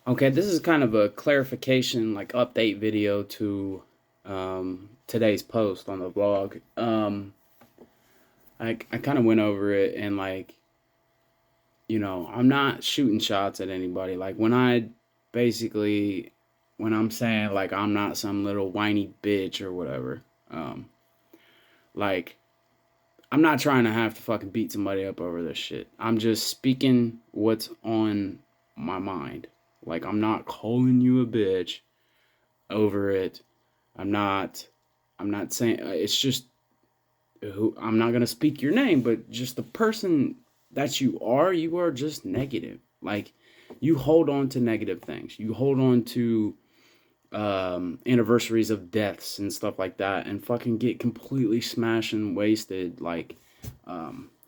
Okay, this is kind of a clarification, like update video to today's post on the blog. I kind of went over it and I'm not shooting shots at anybody. Like basically when I'm saying like I'm not some little whiny bitch or whatever. Um, like I'm not trying to have to fucking beat somebody up over this shit. I'm just speaking what's on my mind. Like I'm not calling you a bitch over it. I'm not I'm not saying it's just who I'm not going to speak your name, but just the person that you are just negative. Like you hold on to negative things. You hold on to anniversaries of deaths and stuff like that and fucking get completely smashed and wasted. I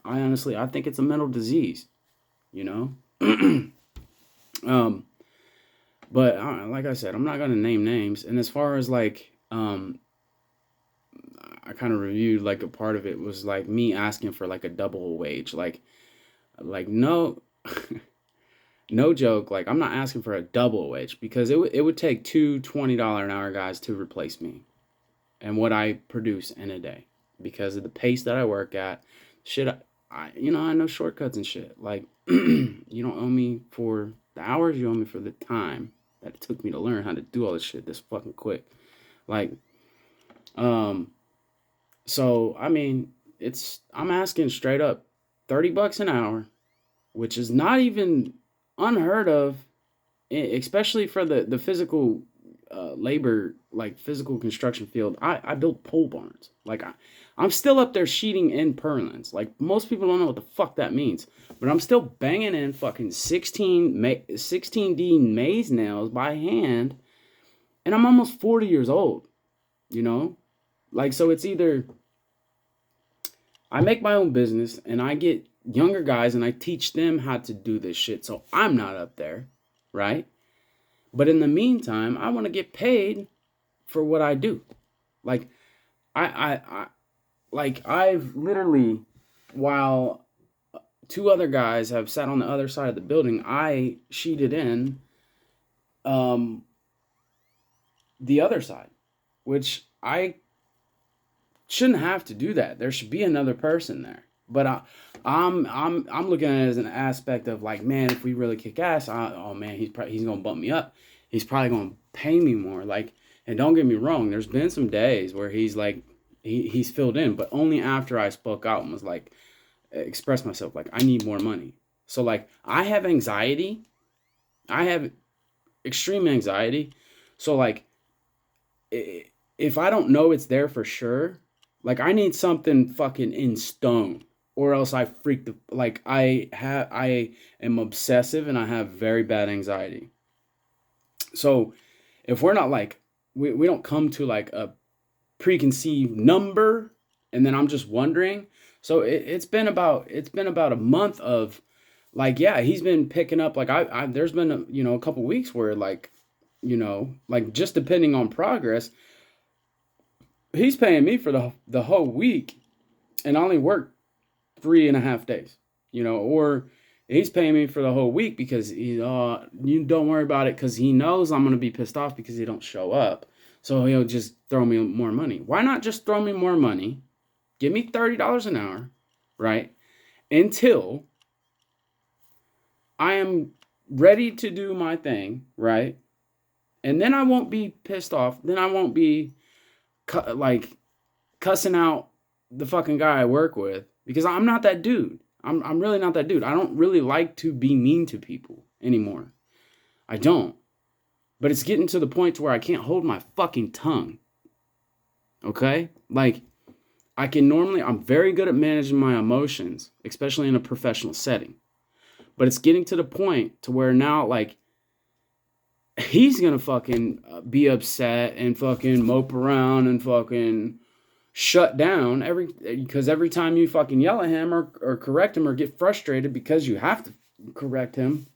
think it's a mental disease, you know? um, but like I said, I'm not going to name names. And as far as I kind of reviewed like a part of it was like me asking for like a double wage. Like no, no joke. Like I'm not asking for a double wage because it would take two $20 an hour guys to replace me and what I produce in a day because of the pace that I work at. Shit, I know shortcuts and shit. Like you don't owe me for the hours, you owe me for the time that it took me to learn how to do all this shit this fucking quick. Like, um, so I mean, I'm asking straight up $30 an hour, which is not even unheard of, especially for the physical labor, like physical construction field. I built pole barns. I'm still up there sheeting in purlins. Like most people don't know what the fuck that means, but I'm still banging in fucking 16D maze nails by hand, and I'm almost 40 years old. You know, so it's either I make my own business and I get younger guys and I teach them how to do this shit so I'm not up there, right? But in the meantime, I want to get paid for what I do. Like I I've literally while two other guys have sat on the other side of the building, I sheeted in um the other side, which I shouldn't have to do that. There should be another person there. But I'm looking at it as an aspect of like, man, if we really kick ass, oh man, he's gonna bump me up. He's probably gonna pay me more. Like, and don't get me wrong, there's been some days where he's like, he's filled in, but only after I spoke out and was like, expressed myself, like I need more money. So like, I have anxiety. I have extreme anxiety. So like, if I don't know it's there for sure, like I need something fucking in stone, or else I freak the like I am obsessive and I have very bad anxiety. So if we're not like we don't come to like a preconceived number, and then I'm just wondering. So it's been about a month of like yeah he's been picking up like I there's been a couple weeks where like just depending on progress he's paying me for the whole week and I only work 3.5 days, or he's paying me for the whole week because you don't worry about it because he knows I'm gonna be pissed off because he don't show up, so he'll just throw me more money. Why not just throw me more money, give me $30 an hour, right? Until I am ready to do my thing, right? And then I won't be pissed off. Then I won't be like cussing out the fucking guy I work with because I'm not that dude. I'm really not that dude. I don't really like to be mean to people anymore. I don't. But it's getting to the point to where I can't hold my fucking tongue. Okay? Like I'm very good at managing my emotions, especially in a professional setting. But it's getting to the point to where now like he's going to fucking be upset and fucking mope around and fucking shut down every time you fucking yell at him or correct him or get frustrated because you have to correct him,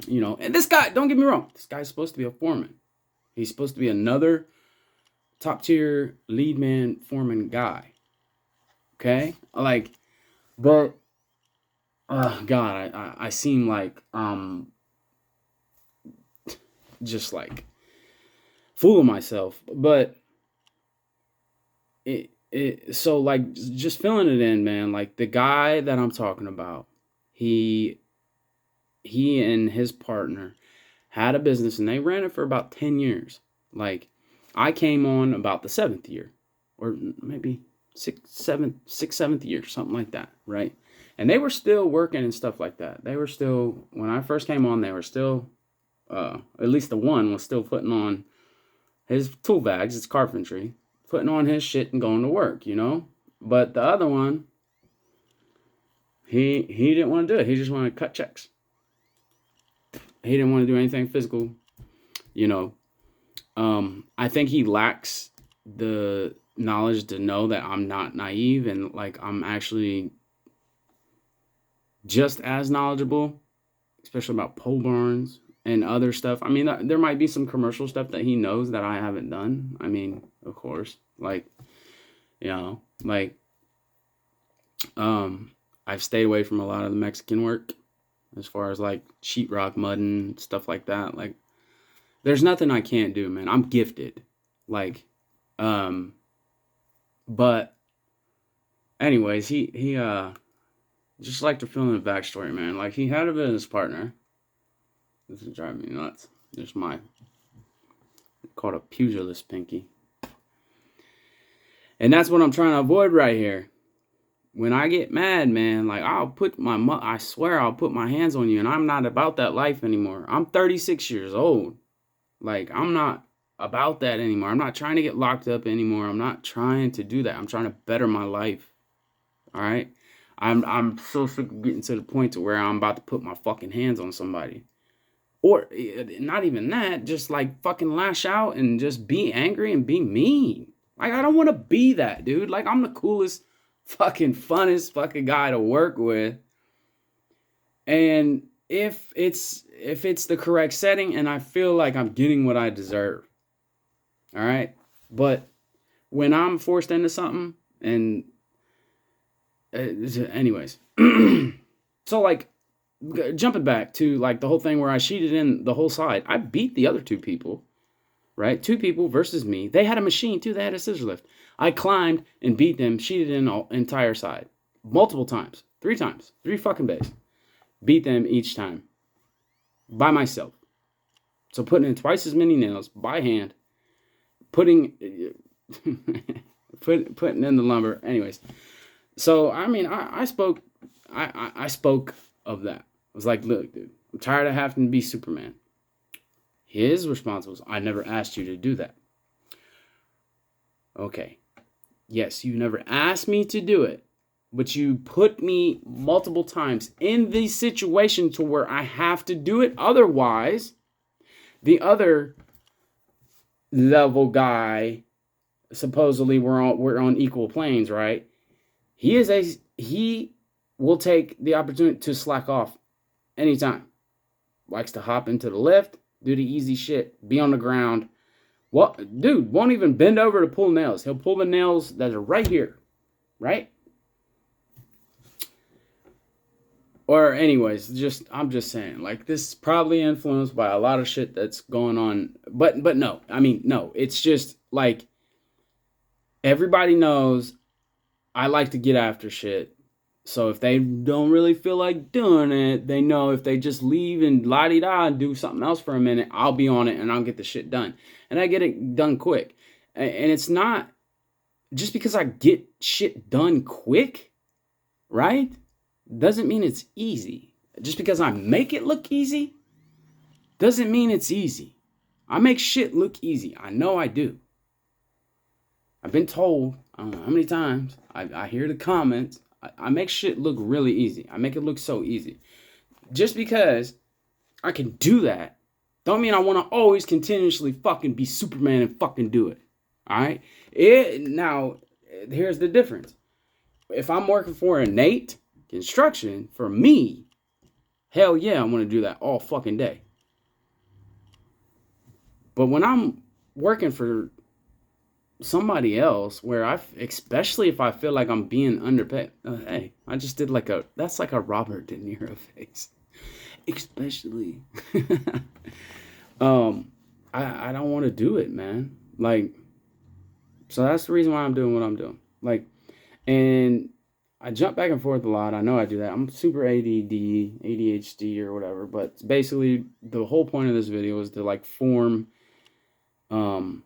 and this guy, don't get me wrong, this guy's supposed to be a foreman. He's supposed to be another top tier lead man foreman guy. Okay, like, but God, I seem like just like fooling myself. But so like just filling it in, man. Like the guy that I'm talking about, he and his partner had a business and they ran it for about 10 years. Like I came on about the 7th year, or maybe seventh year, something like that, right? And they were still working and stuff like that. They were still, when I first came on, they were still, at least the one was still putting on his tool bags, it's carpentry, putting on his shit and going to work, you know? But the other one, he didn't want to do it. He just wanted to cut checks. He didn't want to do anything physical, you know. I think he lacks the knowledge to know that I'm not naive and like I'm actually just as knowledgeable, especially about pole barns and other stuff. I mean, there might be some commercial stuff that he knows that I haven't done. I mean, of course, like, you know, like, I've stayed away from a lot of the Mexican work as far as like sheetrock mudding, stuff like that. Like, there's nothing I can't do, man. I'm gifted. Like, but anyways, he just like to fill in the backstory, man. Like, he had a business partner. This is driving me nuts. There's my, called a pugilist pinky. And that's what I'm trying to avoid right here. When I get mad, man, like I swear I'll put my hands on you, and I'm not about that life anymore. I'm 36 years old. Like, I'm not about that anymore. I'm not trying to get locked up anymore. I'm not trying to do that. I'm trying to better my life. All right? I'm so sick of getting to the point to where I'm about to put my fucking hands on somebody. Or not even that, just like fucking lash out and just be angry and be mean. Like, I don't want to be that, dude. Like, I'm the coolest, fucking funnest fucking guy to work with. And if it's the correct setting and I feel like I'm getting what I deserve. All right? But when I'm forced into something and anyways. So like jumping back to like the whole thing where I sheeted in the whole side. I beat the other two people. Right? 2 people versus me. They had a machine too. They had a scissor lift. I climbed and beat them, sheeted in the entire side. Multiple times. 3 times. 3 fucking bays. Beat them each time. By myself. So putting in twice as many nails by hand. Putting putting in the lumber. Anyways. So, I mean, I spoke of that. I was like, look, dude. I'm tired of having to be Superman. His response was, I never asked you to do that. Okay. Yes, you never asked me to do it, but you put me multiple times in the situation to where I have to do it. Otherwise, the other level guy, supposedly we're on equal planes, right? He will take the opportunity to slack off anytime. Likes to hop into the lift. Do the easy shit. Be on the ground. What, dude, won't even bend over to pull nails. He'll pull the nails that are right here. Right? Or anyways, I'm just saying, like, this is probably influenced by a lot of shit that's going on. But no. I mean, no. It's just like everybody knows I like to get after shit. So if they don't really feel like doing it, they know if they just leave and la-di-da and do something else for a minute, I'll be on it and I'll get the shit done. And I get it done quick. And it's not just because I get shit done quick, right? Doesn't mean it's easy. Just because I make it look easy doesn't mean it's easy. I make shit look easy. I know I do. I've been told, I don't know how many times, I hear the comments, I make shit look really easy. I make it look so easy. Just because I can do that, don't mean I want to always continuously fucking be Superman and fucking do it. Alright? Now, here's the difference. If I'm working for Nate Construction, for me, hell yeah, I'm going to do that all fucking day. But when I'm working for somebody else, where especially if I feel like I'm being underpaid, hey, I just did that's like a Robert De Niro face, especially. I don't want to do it, man. Like, so that's the reason why I'm doing what I'm doing. Like, and I jump back and forth a lot. I know I do that. I'm super ADD, ADHD or whatever. But basically, the whole point of this video is to like form um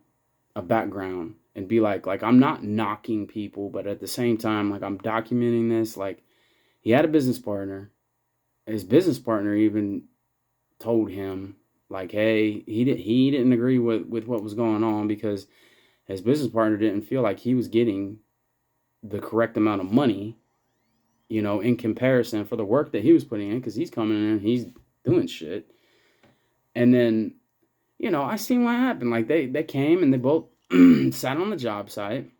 a background and be like I'm not knocking people, but at the same time, like I'm documenting this. Like he had a business partner. His business partner even told him like, hey, he didn't agree with what was going on because his business partner didn't feel like he was getting the correct amount of money, you know, in comparison for the work that he was putting in, because he's coming in and he's doing shit. And then, you know, I seen what happened. Like they came and they both sat on the job site.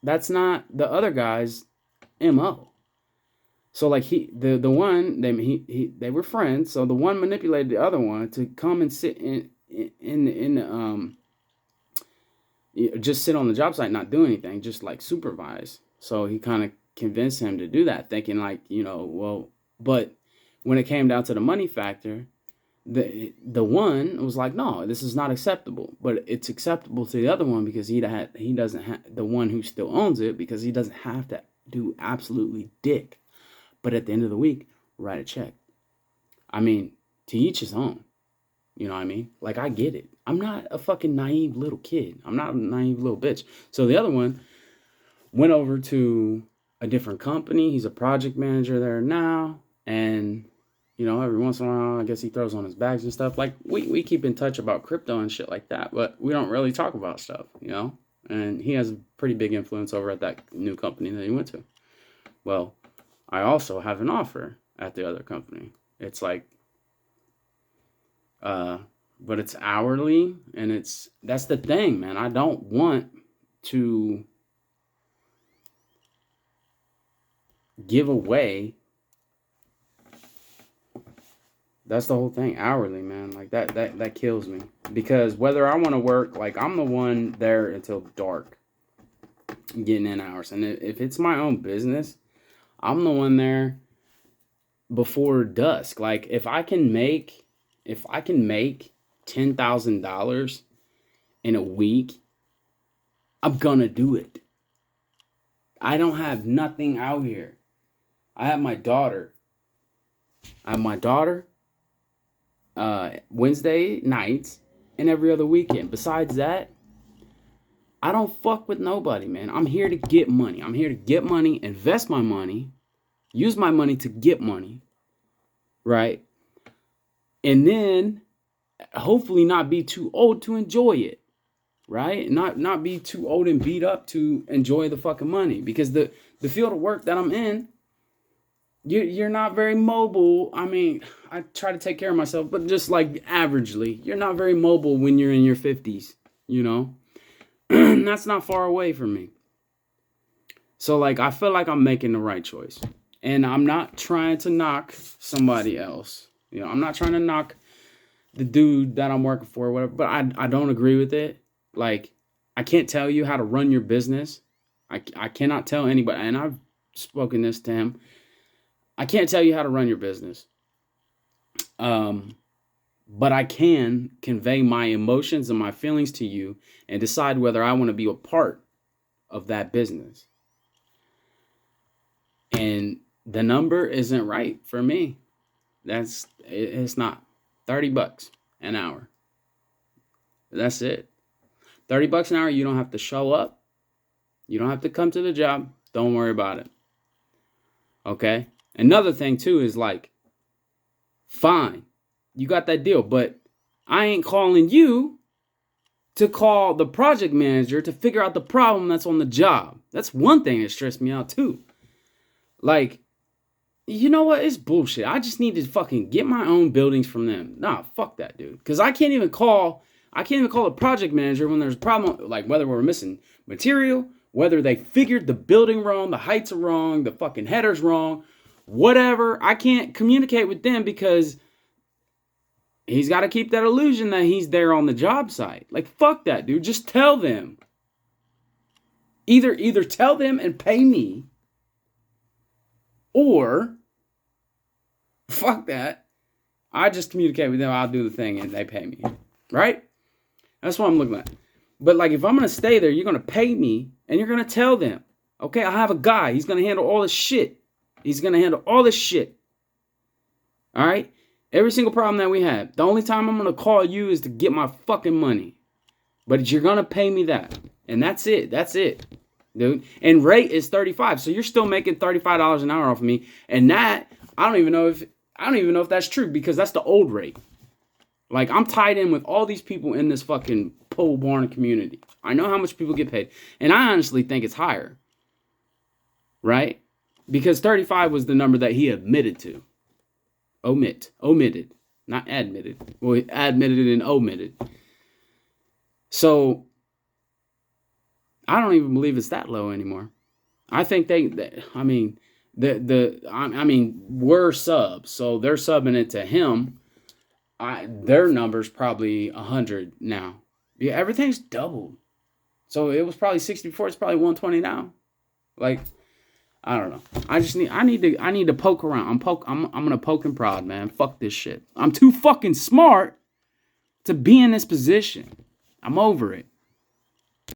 That's not the other guy's MO. So like the one they were friends. So the one manipulated the other one to come and sit in just sit on the job site, not do anything, just like supervise. So he kind of convinced him to do that, thinking like, you know, well, but when it came down to the money factor, the one was like, no, this is not acceptable, but it's acceptable to the other one because he doesn't have the one who still owns it, because he doesn't have to do absolutely dick, but at the end of the week, write a check. I mean, to each his own. You know what I mean? Like, I get it. I'm not a fucking naive little kid. I'm not a naive little bitch. So the other one went over to a different company. He's a project manager there now. And, you know, every once in a while, I guess he throws on his bags and stuff. Like, we keep in touch about crypto and shit like that, but we don't really talk about stuff, you know? And he has a pretty big influence over at that new company that he went to. Well, I also have an offer at the other company. It's like, but it's hourly, and that's the thing, man. I don't want to give away. That's the whole thing, hourly, man. Like that kills me, because whether I want to work, like I'm the one there until dark, getting in hours, and if it's my own business, I'm the one there before dusk. Like if I can make $10,000 in a week, I'm gonna do it. I don't have nothing out here. I have my daughter. Wednesday nights and every other weekend. Besides that, I don't fuck with nobody, man. I'm here to get money. I'm here to get money, invest my money, use my money to get money, right? And then hopefully not be too old to enjoy it, right? Not be too old and beat up to enjoy the fucking money, because the field of work that I'm in, you're not very mobile. I mean, I try to take care of myself, but just like averagely, you're not very mobile when you're in your 50s, you know? That's not far away from me. So like I feel like I'm making the right choice. And I'm not trying to knock somebody else. You know, I'm not trying to knock the dude that I'm working for or whatever, but I don't agree with it. Like, I can't tell you how to run your business. I cannot tell anybody, and I've spoken this to him. I can't tell you how to run your business. But I can convey my emotions and my feelings to you and decide whether I want to be a part of that business. And the number isn't right for me. It's not. $30 an hour. That's it. $30 an hour, you don't have to show up. You don't have to come to the job. Don't worry about it. Okay? Another thing too is like, fine, you got that deal, but I ain't calling you to call the project manager to figure out the problem that's on the job. That's one thing that stressed me out too. Like, you know what? It's bullshit. I just need to fucking get my own buildings from them. Nah, fuck that, dude. Because I can't even call a project manager when there's a problem, like whether we're missing material, whether they figured the building wrong, the heights are wrong, the fucking header's wrong, whatever. I can't communicate with them because he's got to keep that illusion that he's there on the job site. Like, fuck that, dude. Just tell them. Either tell them and pay me, or fuck that, I just communicate with them, I'll do the thing, and they pay me. Right? That's what I'm looking at. But like, if I'm going to stay there, you're going to pay me and you're going to tell them, okay, I have a guy. He's going to handle all this shit. He's going to handle all this shit. All right? Every single problem that we have. The only time I'm going to call you is to get my fucking money. But you're going to pay me that. And that's it. That's it, dude. And rate is $35. So you're still making $35 an hour off of me. And that, I don't even know if that's true, because that's the old rate. Like, I'm tied in with all these people in this fucking pole barn community. I know how much people get paid. And I honestly think it's higher. Right? Because 35 was the number that he admitted to. Omitted. Not admitted. Well, he admitted and omitted. So, I don't even believe it's that low anymore. I think we're subs. So, they're subbing it to him. Their number's probably 100 now. Yeah, everything's doubled. So it was probably 60 before. It's probably 120 now. Like, I don't know. I need to poke around. I'm gonna poke and prod, man. Fuck this shit. I'm too fucking smart to be in this position. I'm over it.